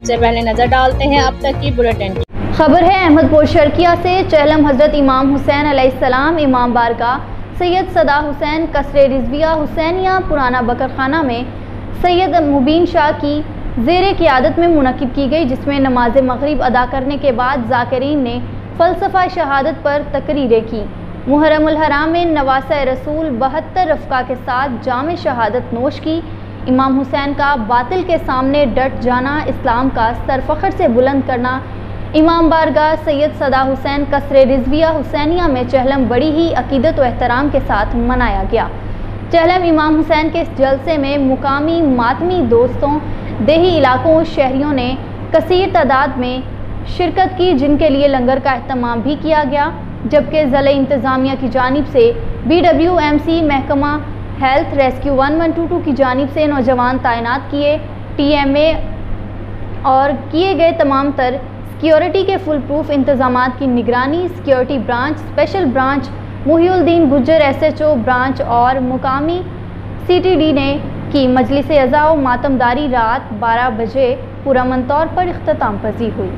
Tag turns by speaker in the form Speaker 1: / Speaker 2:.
Speaker 1: सबसे पहले नजर डालते हैं अब तक की बुलेटिन की
Speaker 2: खबर है अहमदपुर शर्किया से। चहलम हजरत इमाम हुसैन अलैहिस्सलाम इमाम बारगाह सैयद सदा हुसैन कसरे रिजविया हुसैनिया पुराना बकरखाना में सैयद मुबीन शाह की ज़ेरे क़ियादत में मुनक़िद की गई, जिसमें नमाज मग़रिब अदा करने के बाद ज़ाकिरीन ने फ़लसफ़ा शहादत पर तकरीरें की। मुहर्रमुल हराम में नवासा रसूल 72 रफ़्क़ा के साथ जाम शहादत नोश की। इमाम हुसैन का बातिल के सामने डट जाना, इस्लाम का सरफ़ख्र से बुलंद करना इमाम बारगाह सैयद सदा हुसैन कसरे रिजविया हुसैनिया में चहलम बड़ी ही अकीदत व एहतराम के साथ मनाया गया। चहलम इमाम हुसैन के इस जलसे में मुकामी मातमी दोस्तों, देही इलाकों शहरियों ने कसीर तादाद में शिरकत की, जिनके लिए लंगर का अहतमाम भी किया गया। जबकि ज़िला इंतज़ामिया की जानिब से BWMC महकमा हेल्थ रेस्क्यू 1122 की जानिब से नौजवान तैनात किए। TMA और किए गए तमाम तर सिक्योरिटी के फुल प्रूफ इंतजामात की निगरानी security branch, special branch, Mohiuddin Gujjar SHO branch और मुकामी CTD ने की। मजलिस अज़ा व मातमदारी रात 12 बजे पुरअमन तौर पर इख्तिताम पज़ीर हुई।